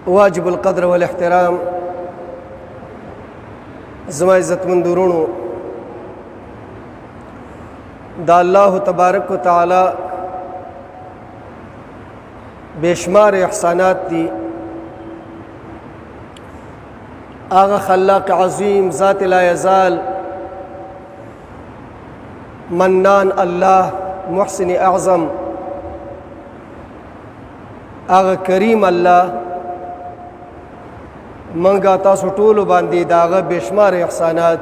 واجب القدر والاحترام زما عزتمند ورونو دا الله تبارک و تعالی بشمار احسانات دی. آغا خلاق عظیم ذات لا یزال منان اللہ محسن اعظم آغا کریم اللہ منگا تاسو ټولو باندې داغه بشمار احسانات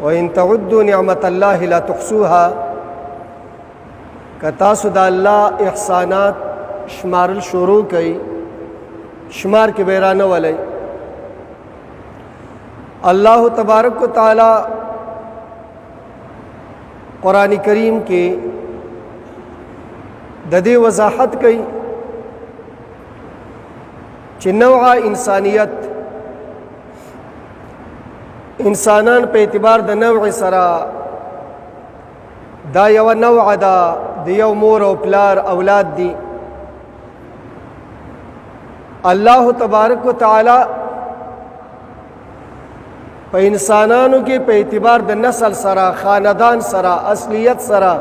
وان تعدوا نعمت الله لا تحصوها که تاسو د الله احسانات شمارل شروع کړئ شمار کې بیرانه ولای. الله تبارک و تعالی قرآن کریم کې د دې وضاحت کوي چې نوع انسانیت انسانان په اعتبار د نوع سره دا یو نوع ده د یو مور او پلار اولاد دي. الله تبارک و تعالی په انسانانو کې په اعتبار د نسل سره خاندان سره اصلیت سره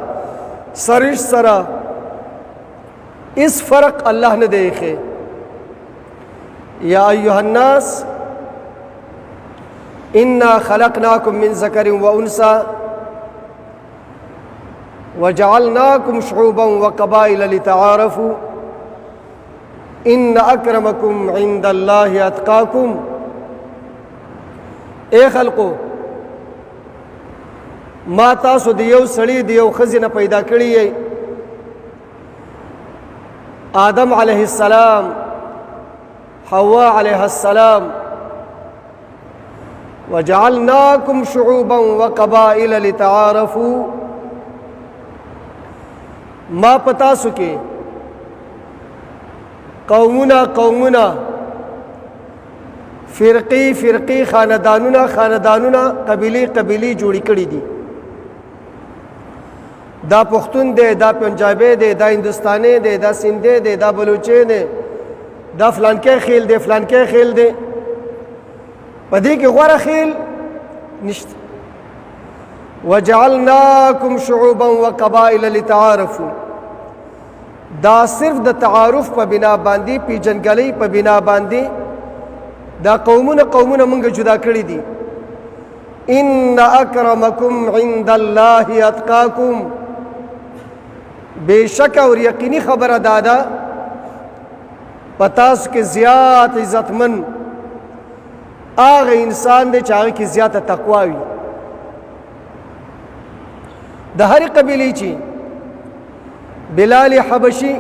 سرش سره اس فرق الله نه دیکھے. یا ایها الناس انا خلقناکم من ذکر و انثى وجعلناکم شعوبا وقبائل لتعارفوا ان اکرمکم عند الله اتقاکم. اے خلقو ما تاسو د یو سړي د یو ښځې نه پیدا کړی یې. آدم علیه السلام حوا علیہ السلام وجعلناکم شعوبا وقبائل لتعارفوا. ما پتا سکے قومنا فرقی خاندانونا قبیلی جوڑی کری دی. دا پختون دے دا پنجابی دے دا ہندوستانی دے دا سندھی دے دا بلوچی دے دا فلان کې خیل دے پدې کې غوړه خیل نشته. وجعلناکم شعوبا وقبائل لتعارفوا دا صرف د تعارف په بنا باندې پیژنګلۍ په بنا باندې دا قومونه موږ جدا کړی دي. ان اکرمکم عند الله اتقاکم. بشک اور یقینی خبره دادا پتاس کے زیات عزتمن آغا انسان دے چاہے کی زیات تقوی دا ہر قبیلی چی. بلال حبشی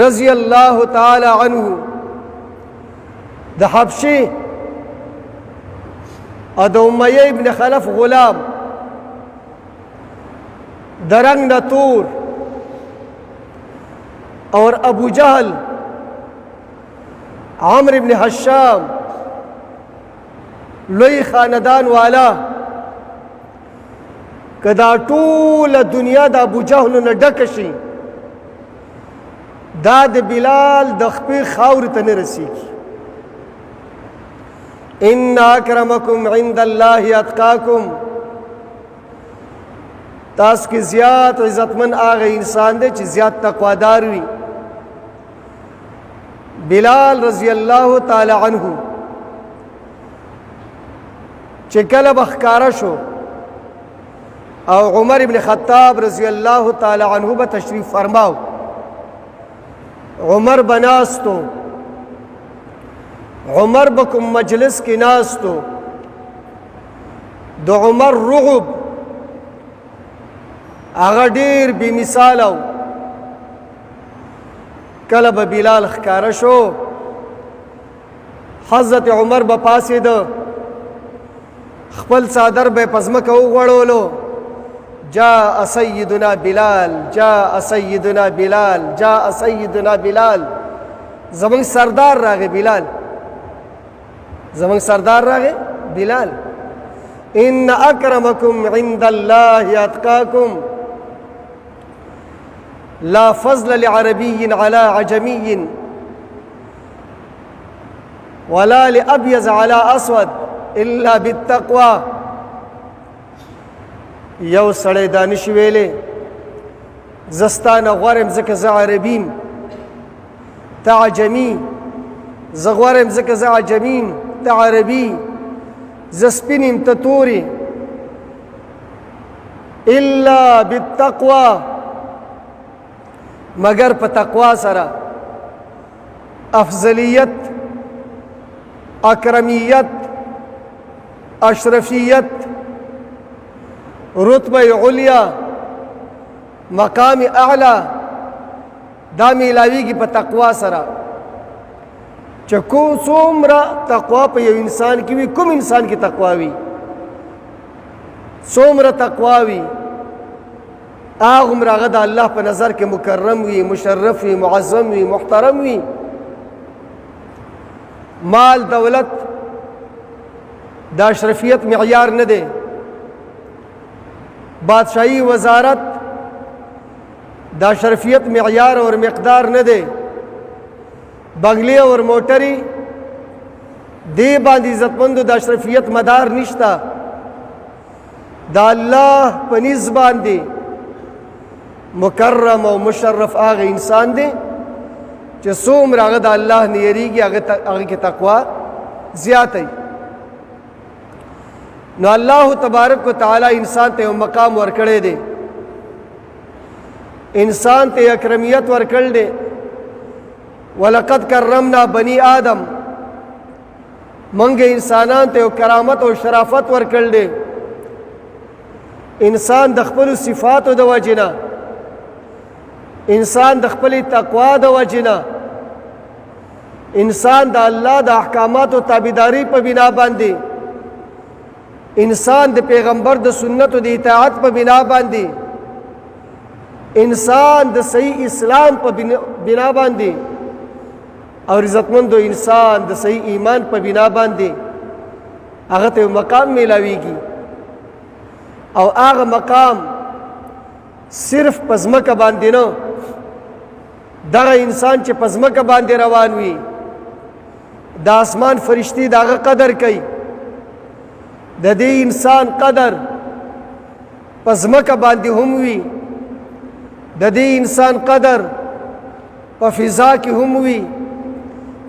رضی اللہ تعالی عنہ دا حبشی دا امیہ ابن خلف غلام دا رنگ دا تور اور ابو جہل عامر ابن حشام لوی خاندان والا کدا ټول دنیا د ابو جهل نه ډک شي دا د بلال د خپل خاور ته نه رسیږي. ان اکرمکم عند الله اتقاکم. تاس کی زیات عزتمن آغا انسان دے چی زیات تقوادار وی. بلال رضی اللہ تعالی عنہ چکل بخکارا شو او عمر ابن خطاب رضی اللہ تعالی عنہ با تشریف فرماو. عمر بناستو عمر بکم مجلس کی ناستو دو عمر رغب آغا ډیر بی مثالو. کله به بلال ښکاره شو حضرت عمر به پاسېده خپل څادر به په ځمکه وغوړولو. جاء سیدنا بلال جاء سیدنا بلال جاء سیدنا بلال. زمونږ سردار راغی بلال زمونږ سردار راغی بلال. ان اکرمکم عند الله اتقاکم. لا فضل لعربي على عجمي ولا لأبيض على أسود إلا بالتقوى. یو سړی دانش ویلې زستانه غوړم ځکه زه عربیم، ته عجمي. زه غوړم ځکه زه عجمیم، ته عربي. زه سپینیم ته توري. الا بالتقوى، مگر په تقوا سره. افضلیت، اکرمیت، اشرفیت، رتبه علیا، مقام اعلی دا میلاویږي په تقوا سره. چې کوم څومره تقوا په یو انسان کې وي، کوم انسان کې تقوا وي، څومره تقوا وي، هغومره هغه د الله په نظر کې مکرم وي، مشرف وي، معظم وي، محترم وي. مال دولت د اشرفیت معیار نه دی. بادشاہی وزارت د اشرفیت معیار اور مقدار نه دی. بنگلې اور موټرې دې باندې عزتمندو د اشرفیت مدار نشته. د الله په نسبت باندې مکرم او مشرف هغه انسان دی چې څومره هغه د الله نه یریږي، هغه کې تقوا زیاته. نو الله تبارک وتعالی انسان ته یو مقام ورکړی دی، انسان ته اکرمیت ورکړل دی. ولقد کرمنا بنی آدم، منګه انسانان ته یو کرامت او شرافت ورکړل دی. انسان د خپل صفاتو د وجنه، انسان د خپل تقوا د وجنه، انسان د الله د احکاماتو تابعداري په بنا باندې، انسان د پیغمبر د سنتو د اطاعت په بنا باندې، انسان د صحیح اسلام په بنا باندې، او عزتمندو انسان د صحیح ایمان په بنا باندې هغه ته مقام میلاویږي. او هغه مقام صرف پزمکه باندې نه، دغه انسان چې پزمکه باندې روان وي د آسمان فرشتي دغه قدر کوي. د دې انسان قدر پزمکه باندې هم وي، د دې انسان قدر په فضا کې هم وي،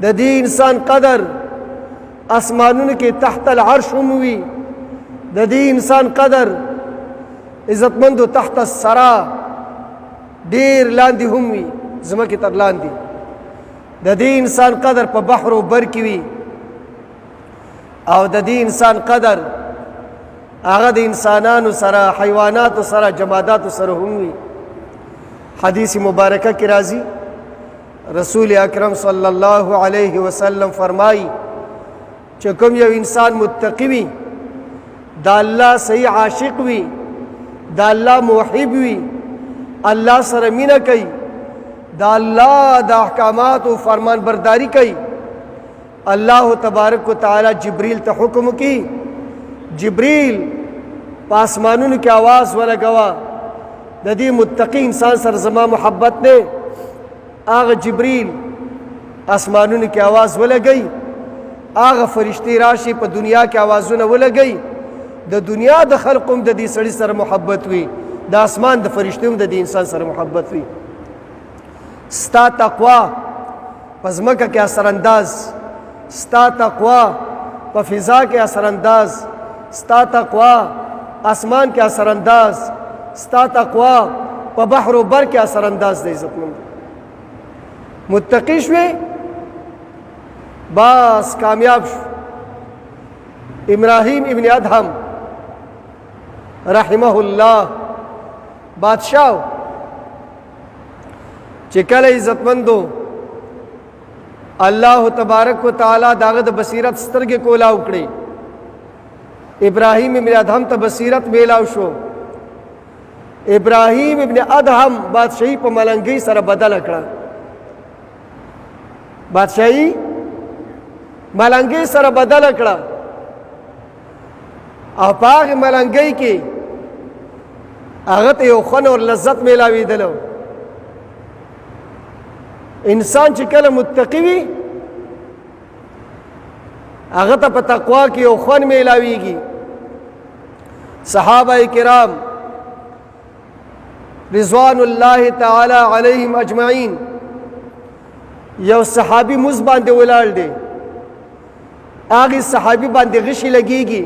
د دې انسان قدر اسمانونو کې تحت العرش هم وي، د دې انسان قدر عزتمندو تحت السرا ډیر لاندې هم وي، ځمکې تر لاندې. د دې انسان قدر په بحر او بر کې وي، او د دې انسان قدر هغه د انسانانو سره، حیواناتو سره، جماداتو سره هم وي. حدیث مبارکه کې راځي رسول اکرم صلی الله علیه وسلم فرمایي چې کوم یو انسان متقی وي، د الله صحیح عاشق وي، د الله محب وي، الله سره مینه کوي، د الله د احکاماتو فرمان برداری کوي، الله تبارک وتعالی جبریل ته حکم کوي، جبریل په آسمانونو کې आवाज ولګوا د دې متقی انسان سره زما محبت دی. هغه جبریل آسمانونو کې आवाज ولګي، هغه فرشتي راشي په دنیا کې आवाजونه ولګي. د دنیا د خلقوم د دې سړي سره محبت وي، د اسمان د فرشتوم د دې انسان سره محبت وي. ستا تقوا په ځمکه کې اثر انداز، ستا تقوا په فضا کې اثر انداز، ستا تقوا اسمان کې اثر انداز، ستا تقوا په بحر و بر کې اثر انداز دی. عزتمند متقی شوی بس کامیاب شو. ابراهیم ابن ادهم رحمه الله بادشاہ چې کله عزتمندو الله تبارک وتعالی داغه د بصیرت سترګې کولاو کړې، ابراهیم ابن ادهم ته بصیرت میلاو شو. ابراهیم ابن ادهم بادشاہی په ملنګۍ سره بدل کړه، بادشاہی ملنګۍ سره بدل کړه، او په هغه ملنګۍ کې هغه ته یو خون او لذت میلاوېدلو. انسان چې کله متقی وي هغه ته په تقوا کې یو خوند میلاویږي. صحابه کرام رضوان الله تعالی علیهم اجمعین یو صحابي مز باندې ولاړ دی، هغه صحابي باندې غشي لګيږي،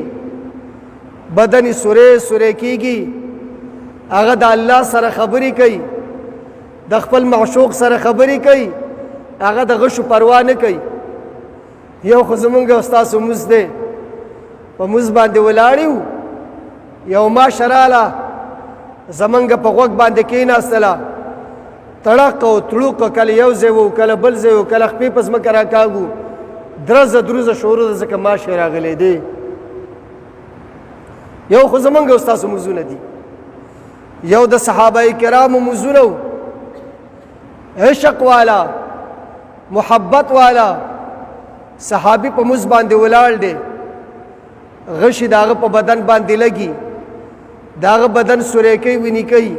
بدن سوره سوره کیږي، هغه د الله سره خبرې کوي، د خپل معشوق سره خبرې کوي، هغه د غشو پروا نه کوي. یو خو زمونږ استاد مز دی، په مز باندې ولاړیو، یو ماشراله زمونږ په غوږ باندې کېناستله، تړق او تړوق، کله یو ځای و کله بل ځای و، کله خپې په ځمکه راکاږو، درزه دروزه شروع ده ځکه ماشی راغلی دی. یو خو زمونږ استاد مزونه دي، یو د صحابه کرامو مزونه و، عشق والا محبت والا صحابي په مز باندې ولاړ دی، غشي داغه په بدن باندې لګي، داغه بدن سورې کوي ویني کوي،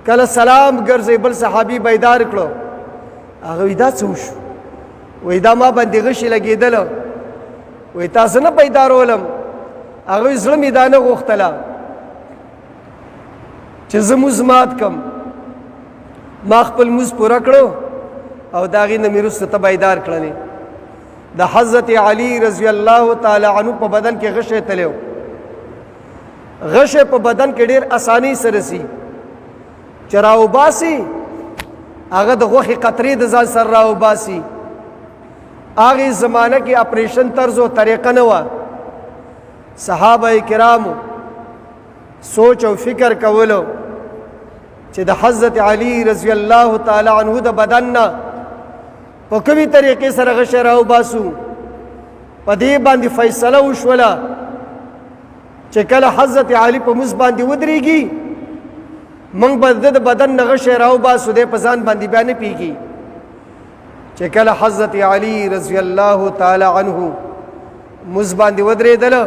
کله سلام ګرځي، بل صحابي بیدار کړو، هغه ودا څه وشو؟ وای دا ما باندې غشي لګېدل، وای تاسو نه بیدارولم، هغه زړه مې دا نه غوښتله چې زه مز مات کم، ما خپل مز پوره کړو او د هغې نه مې وروسته ته بیدار کړلې. د حضرت علي رضی الله تعالی عنه په بدن کې غشی تلی و، غشی په بدن کې ډېر اسانۍ سره سي چې راوباسي، هغه د غوښې قطرې د ځان سره راوباسي. هغې زمانه کې اپریشن طرز و طریقه نه وه، صحابه کرامو سوچ او فکر کولو چې د حضرت علي رضی الله تعالی عنه د بدن نه په کومې طریقې سره غشی راوباسو. په دې باندې فیصله وشوله چې کله حضرت علي په مز باندې ودرېږي، موږ به د بدن نه غشی راوباسو، دی په ځان باندې بیا نه پوهېږي. چې کله حضرت علي رضی الله تعالی عنه مز باندې ودرېدله،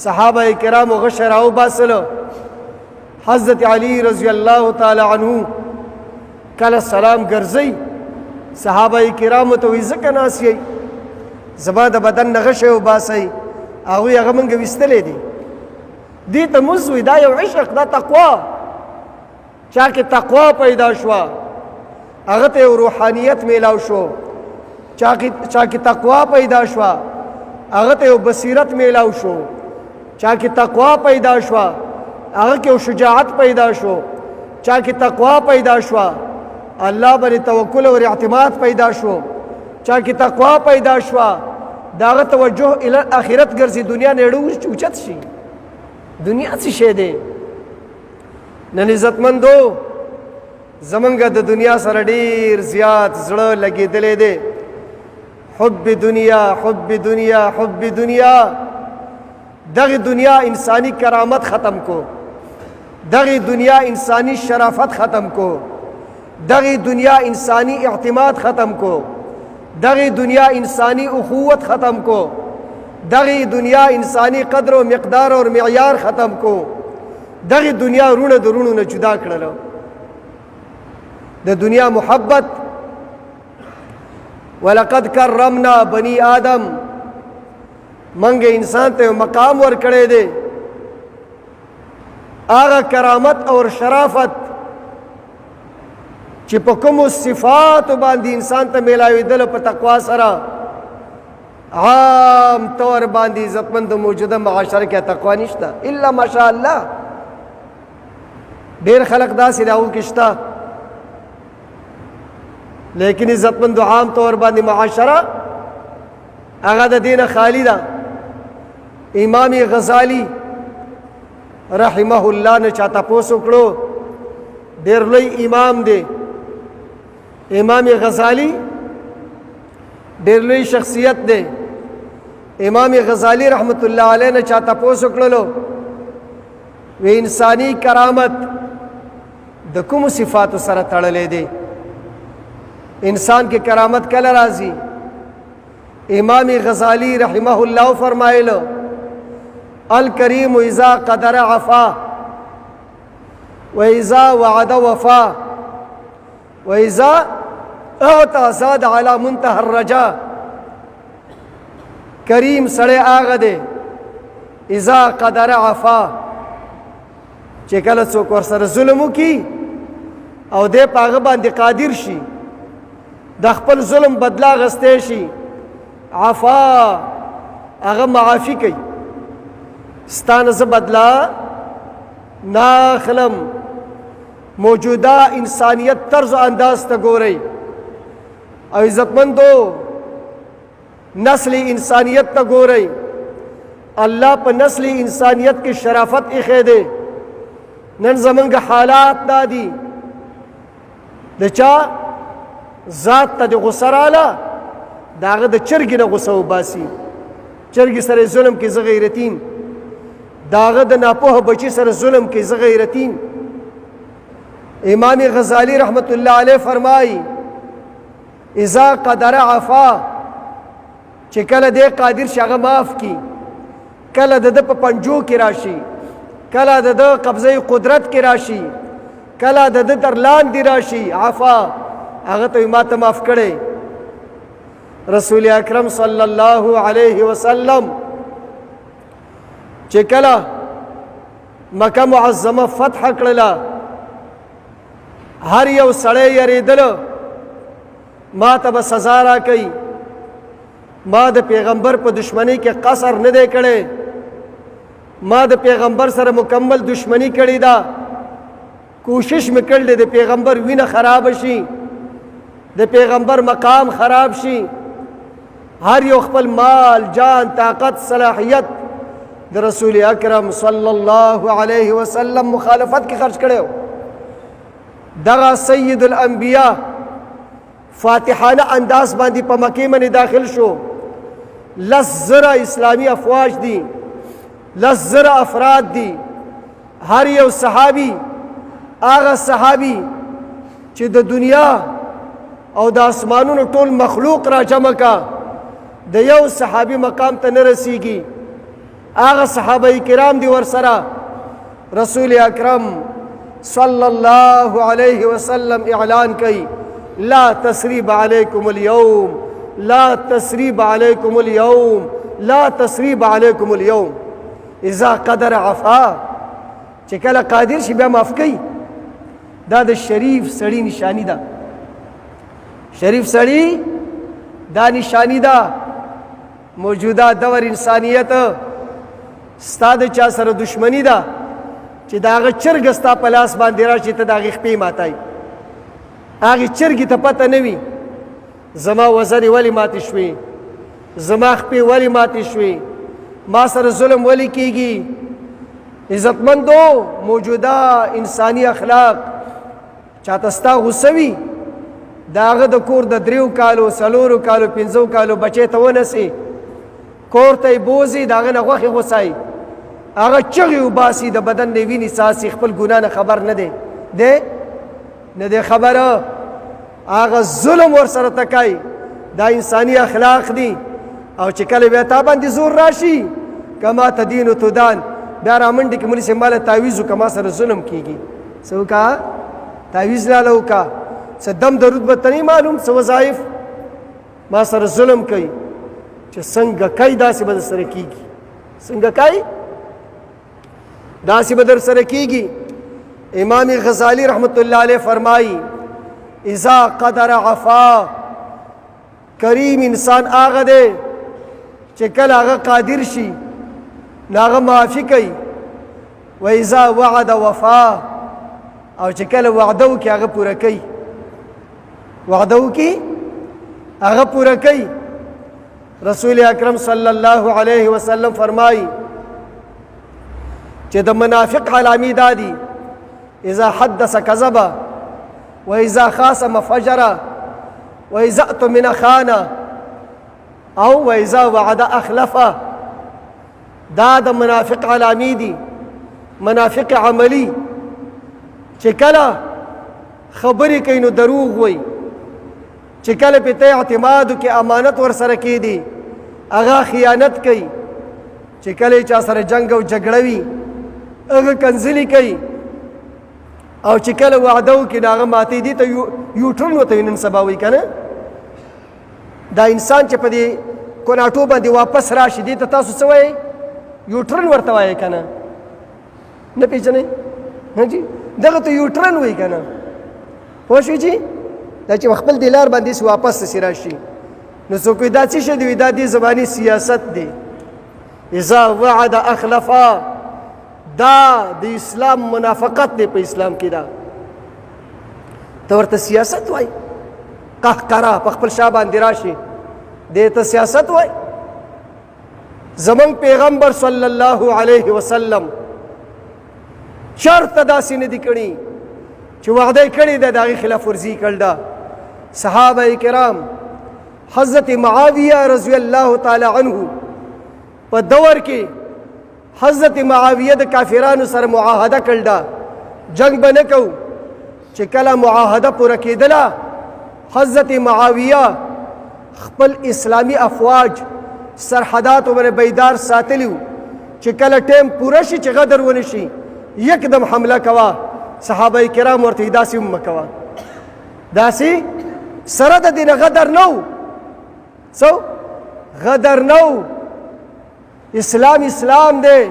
صحابه کرامو غشی راوباسله، حضرت علي رضی الله تعالی عنه کله سلام ګرځي، صحابه کرامو ته وایي ځکه ناست یئ، زما د بدن نه غشی وباسئ، هغوی هغه موږ ویستلی دی. دې ته مز وایي، دا یو عشق، دا تقوا. چا کې تقوا پیدا شوه هغه ته یو روحانیت میلاو شو، چا کې تقوا پیدا شوه هغه ته یو بصیرت میلاو شو، چا کې تقوا پیدا شوه هغه کې یو شجاعت پیدا شو، چا کې تقوا پیدا شوه الله باندې توکل او اعتماد پیدا شو، چا کې تقوا پیدا شوه داغه توجه الی آخرت ګرځي، دنیا نه ډېر اوچت شي. دنیا څه شی دی؟ نن عزتمندو زمونږ د دنیا سره ډېر زیات زړه لګېدلی دی. حب دنیا حب دنیا حب دنیا، دغه دنیا انسانی کرامت ختم کو، دغه دنیا انسانی شرافت ختم کو، دغه دنیا انسانی اعتماد ختم کو، دغه دنیا انسانی اخوت ختم کو، دغه دنیا انسانی قدر و مقدار اور معیار ختم کو، دغه دنیا رونه د رونو نه جدا کړل. د دنیا محبت، ولقد کرمنا بنی آدم، منګه انسان ته مقام ورکړی دی، هغه کرامت اور شرافت چې په کومو صفاتو باندې انسان ته میلاوېدل په تقوا سره، عام طور باندې عزتمند موجوده معاشره کې تقوا نشته الا ماشاء الله. ډېر خلق داسې د هغو کې شته، لیکن عزتمند عام طور باندې معاشره هغه د دې نه خالی ده. امام غزالی رحمه الله نه چا تپوس وکړو، ډېر لوی امام دی، امام غزالی ډېر لوی شخصیت دی. امام غزالی رحمت الله علیه نه چا تپوس وکړلو، وی انسانی کرامت د کومو صفاتو سره تړلې دی؟ انسان کې کرامت کله راځي؟ امام غزالی رحمه الله فرمایلو، الکریم اذا قدر عفا و اذا وعد وفا و اذا اعطا زاد علی منتهى الرجا کریم سړی هغه دی اذا قدر عفا چې کله څوک ورسره ظلم وکړي او دی په هغه باندې قادر شي د خپل ظلم بدلا اخیستی شي عفا هغه معافي کوي ستا نه زه بدلا نه اخلم موجوده انسانیت طرز و انداز ته ګورئ او عزتمندو نسل انسانیت ته ګورئ الله په نسل انسانیت کې شرافت ایښی دی نن زمونږ حالات دا دي د چا ذات ته د غصه راله د هغه د چرګې نه غصه وباسي چرګې سره ظلم کې زه غیرتین د هغه د ناپوهه بچي سره ظلم کې زه غیرتین امام غزالی رحمت الله علیه فرمایي اذا قدر عفا چې کله دی قادر شي هغه معاف کړي کله د ده په پنجو کې راشي کله د ده قبضه قدرت کې راشي کله د ده تر لاندې راشي عفا هغه ته ما ته معاف کړی رسول اکرم صلی الله علیه وسلم چې کله مکه معظمه فتح کړله هر یو سړی یریدله ما ته به سزا راکوي ما د پیغمبر په دشمنی کې قصر نه دی کړی ما د پیغمبر سره مکمل دشمنی کړې ده کوشش مې کړی د پیغمبر وینه خراب شي د پیغمبر مقام خراب شي هر یو خپل مال جان طاقت صلاحیت د رسول اکرم صلی الله علیه وسلم مخالفت کې خرج کړو دغه سید الانبیاء فاتحانه انداز باندې په مکې باندې داخل شو 10,000 اسلامی افواج دي 10,000 افراد دي هر یو صحابي هغه صحابي چې د دنیا او د اسمانونو ټول مخلوق را جمع کا د یو صحابي مقام ته نه رسیږي هغه صحابه کرام دي ورسره رسول اکرم صلی الله علیه وسلم اعلان کوي لا تسریب علیکم اليوم لا تسریب علیکم اليوم لا تسریب علیکم اليوم اذا قدر عفا چې کله قادر شي بیا معاف کوي دا د شریف سړي نشانی ده شریف سړي دا نشانی ده موجوده دور انسانیت ستا د چا سره دشمنی ده چې د هغه چرګ ستا په لاس باندې راشي ته د هغې خپې ماتای هغې چرګې ته پته نه وي زما وزرې ولې ماتې شوې زما خپې ولې ماتې شوې ما سره ظلم ولې کېږي عزتمندو موجوده انساني اخلاق چاته ستا غصه وي د هغه د کور د 3 کالو 4 کالو 5 کالو بچی ته ونسي کور ته یې بوځي د هغه نه غوښې غوڅایي هغه چغې وباسي د بدن نه وینې څاڅي خپل ګناه نه خبر نه دی نه دی خبره هغه ظلم ورسره ته کوي دا انساني اخلاق دي او چې کله بیا تا باندې زور راشي کما تدین و تدان بیا رامنډې کې مولي صاحب ماله تعویض وکړه ما سره ظلم کېږي څه وکړه تعویض لاله وکړه څه دم درود به ته نه معلوم څه وظایف ما سره ظلم کوي چې څنګه کوي داسې به در سره کېږي څنګه کوي داسې به در سره کېږي امام غزالی رحمت الله علیه فرمایي اذا قدر عفا کریم انسان هغه دی چې کله هغه قادر شي نو هغه معافي کوي و اذا وعد وفا او چې کله وعده وکړي هغه پوره کوي وعده وکړي هغه پوره کوي رسول اکرم صلی الله علیه وسلم فرمایي چې د منافق علامې دا دي اذا حدث كذب واذا خاصم فجر واذا اؤتمن خان او واذا وعد اخلف دا د منافق علامې دي منافق عملی چې کله خبرې کوي نو دروغ وایي چې کله په ته اعتماد کې امانت ورسره کېدي هغه خیانت کوي چې کله چا سره جنگ او جګړه وي هغه کنځلې کوي او چې کله وعده وکړي نو هغه ماتې دي ته یوټرن ورته نن سبا وایي که نه دا انسان چې په دې کوناټو باندې واپس راشي دې ته تاسو څه وایئ یوټرن ورته وایئ که نه نه پېژنئ جی دغه ته یوټرن وایي که نه پوه شوې چې دا چې خپل دې لار باندې واپس داسې راشي نو څوک وایي دا څه شی دی وایي دا دې زماني سیاست دی اذا وعد اخلفا دا د اسلام منافقت دی په اسلام کې دا ته ورته سیاست وایي قهقرا په خپل شا باندې راشي دې ته سیاست وایي زمونږ پیغمبر صلی الله علیه وسلم چرته داسې نه دي کړي چې وعده یې کړې ده د هغې خلاف ورزي کړل ده صحابه کرام حضرت معاویه رضی الله تعالی عنه په دور کې حضرت معاویه د کافرانو سره معاهده کړل ده جنگ به نه کوو چې کله معاهده پوره کېدله حضرت معاویه خپل اسلامی افواج سرحداتو باندې بیدار ساتلی وو چې کله ټیم پوره شي چې غدر ونه شي یکدم حمله کوه صحابه کرام ورته داسې هم مه کوه داسې سره د دې نه غدر نه و څه غدر نه و اسلام اسلام دی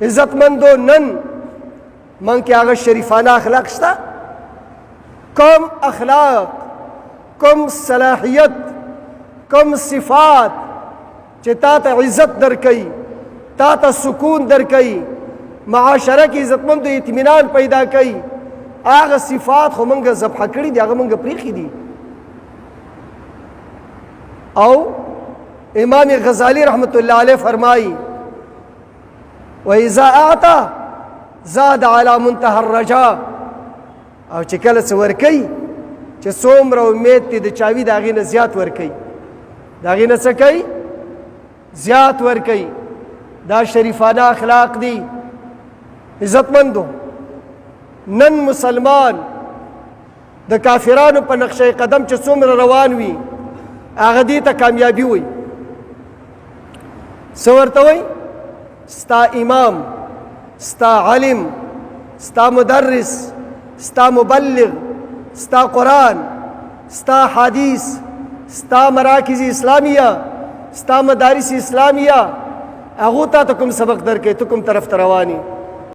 عزتمندو نن من کې هغه شریفانه اخلاق شته کوم اخلاق کوم صلاحیت کوم صفات چې تا ته عزت درکوي تا ته سکون درکوي معاشره کې عزتمندو اطمینان پیدا کوي هغه صفات خو موږ ذبحه کړي دي هغه موږ پرېښي دي او امام غزالی رحمت الله علیه فرمایي وإذا أعطى زاد على منتهى الرجاء او چې کله څه ورکوي چې څومره امید دی د چاوي د هغې نه زیات ورکوي د هغې نه څه کوي زیات ورکوي دا شریفانه اخلاق دي عزتمندو نن مسلمان د کافرانو په نقشه قدم چې څومره روان وي هغه دې ته کامیابي وي څه ورته وایي ستا امام ستا علم ستا مدرس ستا مبلغ ستا قرآن ستا حدیث ستا مراکز اسلامیه ستا مدارس اسلامیه هغو تا ته کوم سبق درکوي ته کوم طرف ته روان یې